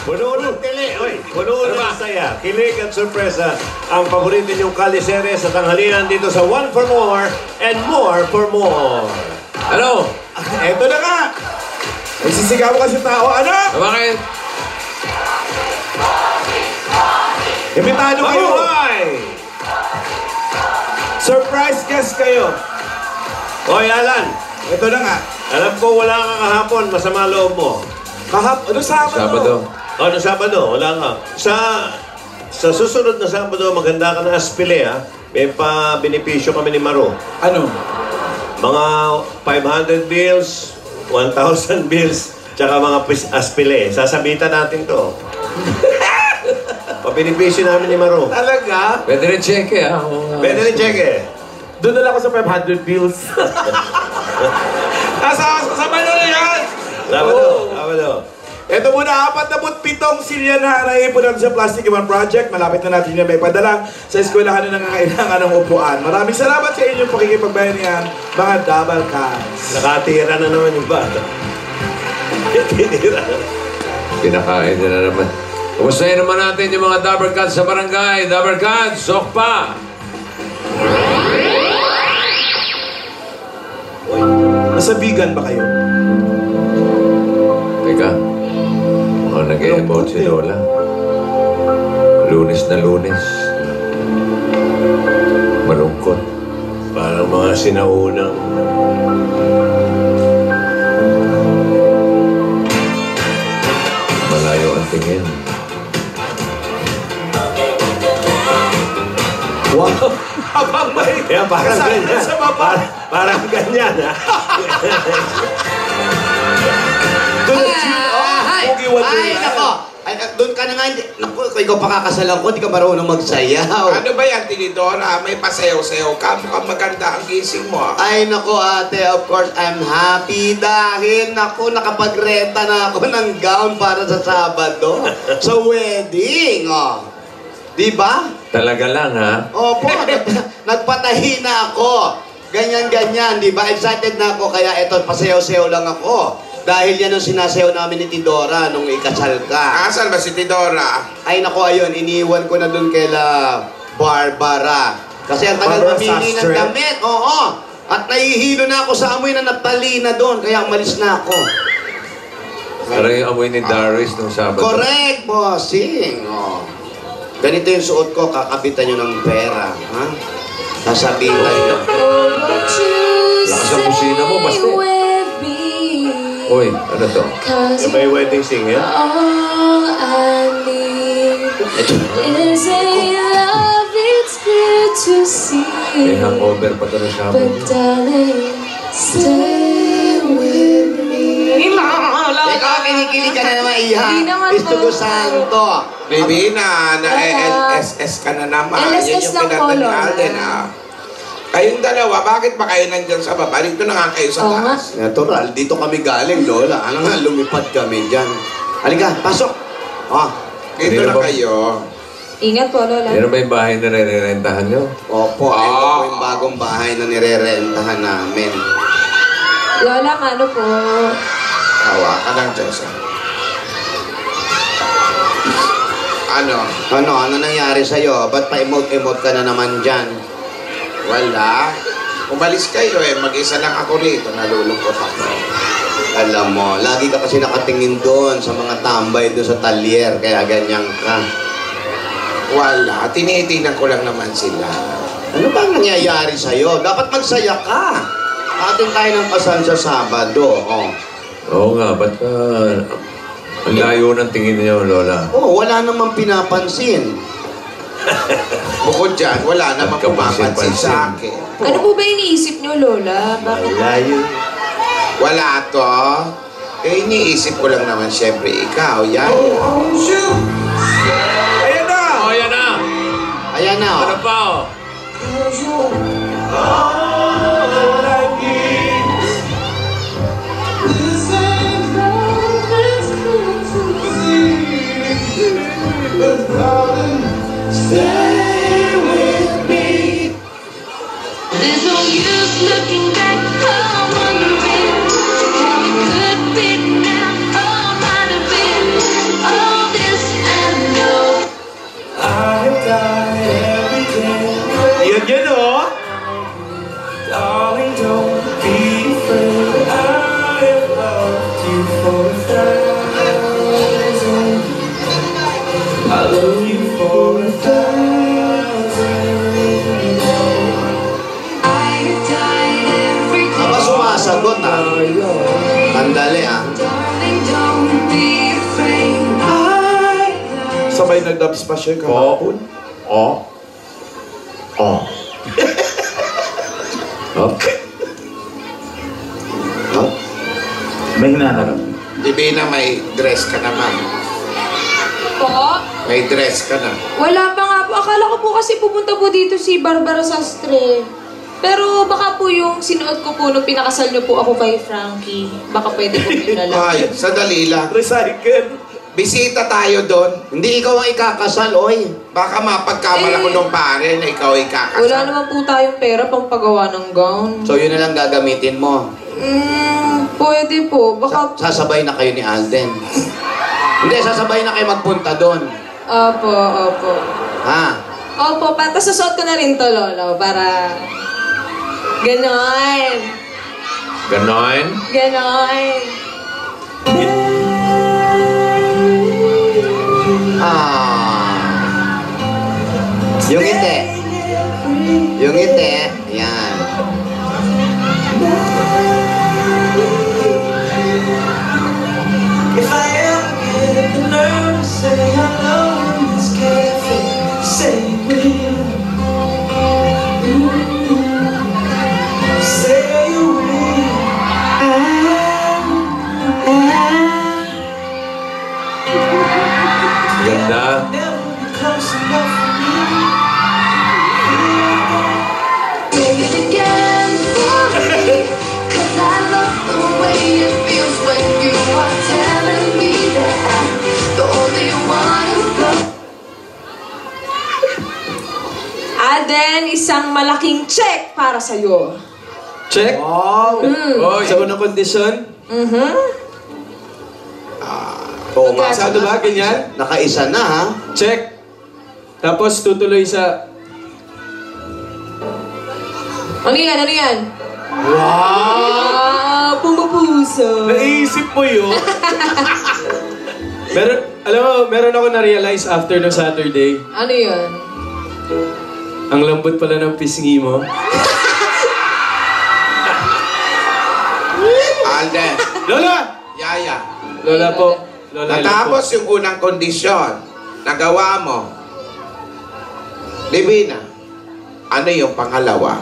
Puno ng tili. Oy, puno ng saya. Kilig at sorpresa. Ang paborito niyong kalisere sa tanghalian dito sa One for More and More for More. Ano? Eto na nga. May sisigaw kasi tao. Ano? Bakit? Imbitado kayo. Surprise guest kayo. Oy, Alan. Ito na nga. Alam ko wala ka kahapon. Masama loob mo. Ano Sabado? Ano Sabado? Wala nga. Sa susunod na Sabado, maganda ka ng aspile, ha? May pa-benepisyo kami ni Maro. Ano? Mga 500 bills, 1,000 bills, tsaka mga aspile. Sasabitan natin to. Pa-benepisyo namin ni Maro. Talaga? Pwede rin cheque, ha? Pwede rin cheque. Doon na lang ako sa 500 bills. Sabado na yan! Sabado. Ito muna, 47 silya na naipon natin sa Plastic Iman Project. Malapit na natin yung may padala sa eskwelahan na nangangailangan ng upuan. Maraming salamat sa inyong pakikipagbayanihan, mga double cans. Nakatira na naman yung bata. Pinakain na naman. Kumustahin naman natin yung mga Dabber Cats sa barangay. Dabber Cats, sok pa! Nasabigan ba kayo? Teka, mukhang nag-e-about si Lola. Lunes na Lunes. Malungkot. Parang mga sinaunang. Malayo ang tingin. Wow! Habang may Kaya parang ganyan. sa baba. Parang ganyan, ha? Ay, nako! Ay, doon ka na nga. Naku, ikaw pakakasalan ko, di ka marunong magsayaw. Ano ba yan, Tinidora? May pasayaw-sayaw ka. Mukhang maganda ang gising mo. Ay, nako ate, of course, I'm happy dahil, nako, nakapagrenta na ako ng gown para sa Sabado. Sa wedding, oh. Di ba? Talaga lang, ha? Opo, nagpatahi na ako. Ganyan-ganyan, di ba? Excited na ako, kaya eto, pasayaw-sayaw lang ako. Dahil yan ang sinasayaw namin ni Tidora nung ikasal ka. Asan ba si Tidora? Ay, nako, ayun, iniwan ko na dun kila Barbara. Kasi ang tagal mamili ng damit, oo. At nahihilo na ako sa amoy na naptalina doon, kaya umalis na ako. Parang yung amoy ni Darius nung Sabado. Correct, bossing. Oh. Ganito yung suot ko, kakapitan nyo ng pera. Ha? Sasabihin nyo. Lakas ang kusina mo, basta. Uy, ano to? Yung may wedding singer? All I need is a love it's clear to see. May hangover pa ito ng Sabado. But darling, stay with me. Ikaw, kinikilig ka na naman, Iha. Hindi naman Gusto ko santo. Baby, LSS ka na naman. LSS Yan yung lang po, pinatanyaan Lola. din, ha? Kayong dalawa, bakit ba kayo nandyan sa baba? Dito na nga kayo sa Oo nga. taas. Natural, dito kami galing, Lola. Ano nga, lumipad kami dyan. Halika, pasok. Oh. Dito Hindi na na ba? kayo. Ingat po, Lola. Yan ba yung bahay na nire-rentahan nyo? Opo, ito po yung bagong bahay na nire-rentahan namin. Lola, ano po? Hawa ka lang, Jessa. Ano nangyari sa'yo? Ba't pa-emote-emote ka na naman dyan? Wala. Umalis kayo eh. Mag-isa lang ako rito. Nalulungkot ako. Alam mo, lagi ka kasi nakatingin doon sa mga tambay doon sa talyer, kaya ganyan ka. Wala. Tinitingnan ko lang naman sila. Ano ba ang nangyayari sa'yo? Dapat magsaya ka. Atin tayo ng kasal sa Sabado. Oh. Oo nga, ba't ka... Ang layo ng tingin niyo, Lola. Oh, wala namang pinapansin. Bukod dyan, wala namang pumapansin sa akin. Ano po ba iniisip niyo, Lola? Bakit? Malayo. Wala to. Eh, iniisip ko lang naman siyempre ikaw. Yan. Ayan na! Oh, yan na! Ayan na, Ano oh. pa, oh? Stay with me. There's no use looking back, I'm wondering how it could be now, or might have been. All this Sandali Darling, don't be afraid. Sabay nag-dub smash yun kahapon. Oh. May hinaharap. Divina, may dress ka naman. Po? May dress ka na. Wala pa nga po. Akala ko po kasi pupunta po dito si Barbara Sastre. Pero baka po yung sinuot ko po nung pinakasal niyo po ako kay Frankie. Baka pwede po yun na lang. Ay, sandali lang. Recycle. Bisita tayo doon. Hindi ikaw ang ikakasal, oy. Baka mapagkamala ko nung pare na ikaw ay kakasal. Wala naman po tayong pera pang pagawa ng gown. So yun na lang gagamitin mo. Pwede po. Baka... Sasabay na kayo ni Alden. Hindi, sasabay na kayo magpunta doon. Opo. Ha? Opo, tapos susot ko na rin to, Lolo, para... Ganon. Ganon? Ganon. Yung ngiti. Yung ngiti. Yan. If I ever get the nerve to say hello in this cafe, say you will. Say you will. Ganda. Never be close enough for me. Say it again for me, 'cause I love the way it feels when you are telling me that I'm the only one who goes. Aden, isang malaking check para sa'yo. Check? Wow. Oy. Sa unang kondisyon? Oo, Masyado ba? Ganyan? nakaisa na, ha? Check. Tapos tutuloy sa... Ano yan? Ano yan? Wow! Pumupuso. Naisip mo yun? Alam mo, meron ako na-realize after ng Saturday. Ano yun? Ang lambot pala ng pisngi mo. Alden, Lola! Yaya, Lola po. Lola, natapos yung unang kondisyon. Nagawa mo. Divina, ano yung pangalawa?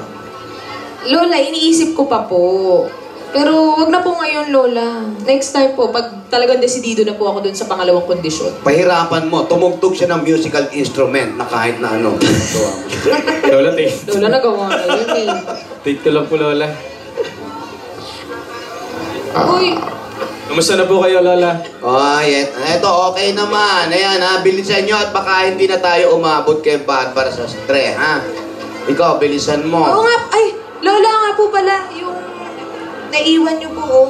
Lola, iniisip ko pa po. Pero wag na po ngayon, Lola. Next time po, pag talagang desidido na po ako dun sa pangalawang kondisyon. Pahirapan mo. Tumugtog siya ng musical instrument na kahit na ano. Lola, take. Lola, nagawa na yun eh. Take ko lang po, Lola. Uy, Kamusta na po kayo, Lola? Eto, okay naman. Ayan, ha, bilisan nyo at baka hindi na tayo umabot kay Barbara Sastre, ha? Ikaw, bilisan mo. oo nga, ay, Lola nga po pala, yung naiwan niyo po, oh.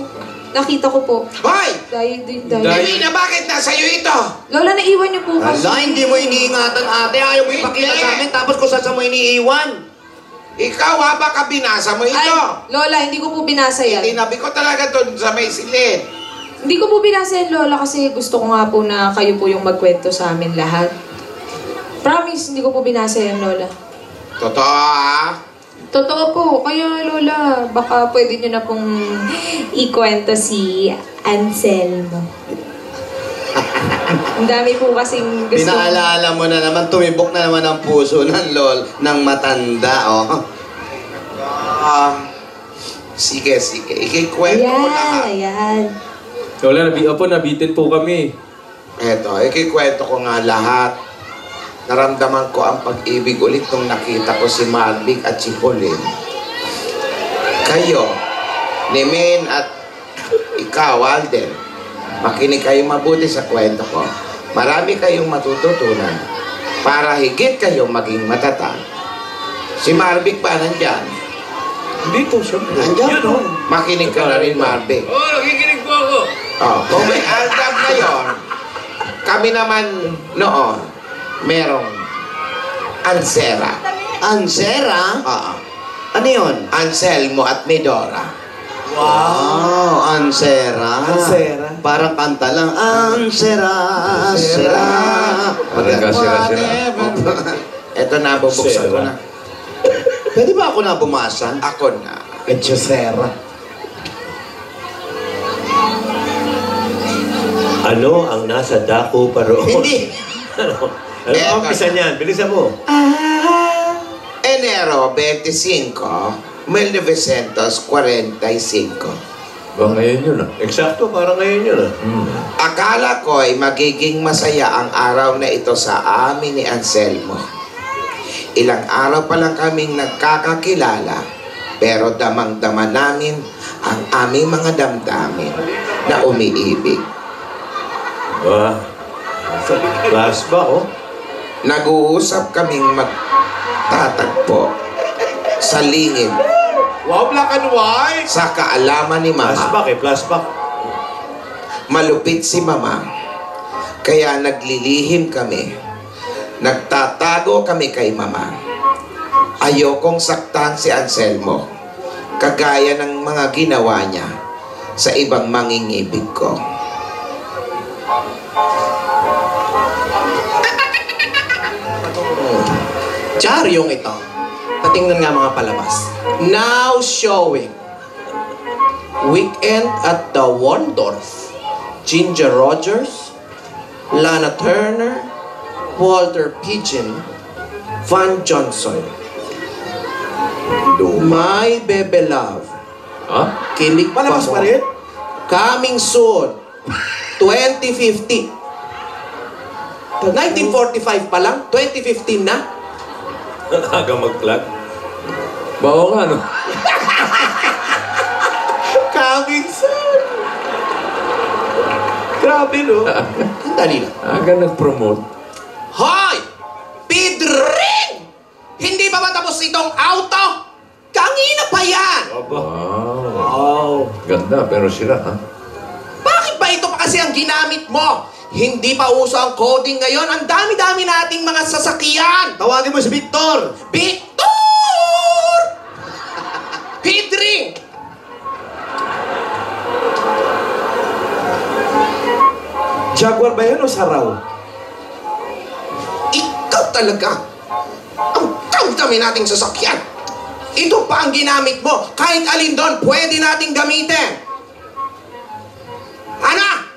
Nakita ko po. Hoy! Dahil din, Divina, bakit nasa'yo ito? Lola, naiwan niyo po kasi. Hala, hindi mo iniingatan, ate. Ayaw mo ipakita sa amin, tapos kung saan mo iniiwan. Ikaw, baka binasa mo ito. Ay, Lola, hindi ko po binasa yan. Tinabi ko talaga doon sa may silid. Hindi ko po binasa yan, Lola, kasi gusto ko nga po na kayo po yung magkwento sa amin lahat. Promise, hindi ko po binasa yan, Lola. Totoo, ha? Totoo po. Kaya, Lola, baka pwede nyo na pong ikwento si Anselmo. Ang dami po kasing gusto. Pinaalala mo na naman, tumibok na naman ang puso ng matanda, oh. Sige. Ikikwento ko lahat. Ayan. Lola, nabitin po kami. Eto, ikikwento ko nga lahat. Naramdaman ko ang pag-ibig ulit nung nakita ko si Marvick at si Pauline. Kayo, ni Min at ikaw, Alden, makinig kayo mabuti sa kwento ko. Marami kayong matututunan para higit kayong maging matatag. Si Marvick pa nandyan. Dito, syempre. Nandiyan, Yun, oh. Makinig ka na rin, Marvick. Oh, nakikinig po ako. Kung may aldab ngayon, kami naman noon, merong Ansera. Ansera? Oo. Ano yun? Anselmo at Medora. Wow, Ansera. Ansera. Parang kanta lang. Ansera, Ansera. Parang sira-sira. Ito na, bubuksan ko na. Pwede ba ako na bumasa? Ako na. Echosera. Ano ang nasa dako pa roon? Hindi. Ano ang umpisa niyan? Bilisan mo. Enero 25, 1945. Ba ngayon yun ah? Eksakto, parang ngayon yun ah. Akala ko'y magiging masaya ang araw na ito sa amin ni Anselmo. Ilang araw pa lang kaming nagkakakilala, pero damang-dama namin ang aming mga damdamin na umiibig. Ba? Class ba, oh? Nag-uusap kaming magtatagpo sa lingid Wow, black and white! sa kaalaman ni Mama. Flashback eh, flashback. Malupit si Mama, kaya naglilihim kami. Nagtatago kami kay Mama. Ayokong saktan si Anselmo, kagaya ng mga ginawa niya sa ibang mangingibig ko. Diaryong ito. Patingnan nga mga palabas. Now showing. Weekend at the Waldorf. Ginger Rogers, Lana Turner, Walter Pidgeon, Van Johnson. My Bebe Love. Ha? Kilig Palabas pa pa rin? Coming soon. 2050. 1945 pa lang, 2015 na. Aga mag-plug. Bawa nga no? Coming soon! Grabe, no? Ang dali lang. Aga nag-promote. Hoy! Pidring! Hindi ba matapos itong auto? Kangina pa yan! Wow. Ganda, pero sira ha? Bakit ba ito pa kasi ang ginamit mo? Hindi pa uso ang coding ngayon. Ang dami-dami nating mga sasakyan. Tawagin mo si Victor! Victor! Pidring! Jaguar ba yan o Saraw? Ikaw talaga. Ang dami nating sasakyan. Ito pa ang ginamit mo. Kahit alin doon, pwede nating gamitin. Ano?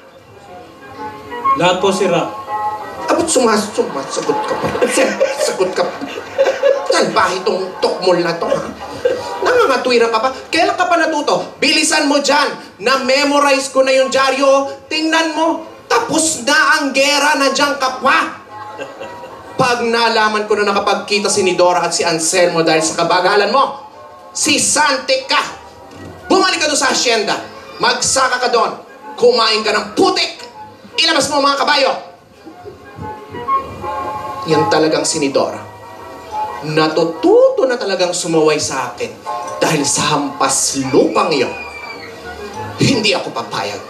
Lahat po sira. Abot sumasagot ka pa. Sagot ka pa. Salbahe itong tokmol na to, ha? Nangangatwira ka pa. Kailan ka pa natuto? Bilisan mo dyan. Na-memorize ko na yung dyaryo. Tingnan mo. Tapos na ang gera. Nandiyan ka pa. Pag nalaman ko na nakapagkita si Nidora at si Anselmo dahil sa kabagalan mo, si Sante ka. Bumalik ka doon sa asyenda. Magsaka ka doon. Kumain ka ng putik. Ilabas mo mga kabayo. Yan talagang si Nidora. Natututo na talagang sumaway sa akin dahil sa hampas lupang iyon. Hindi ako papayag.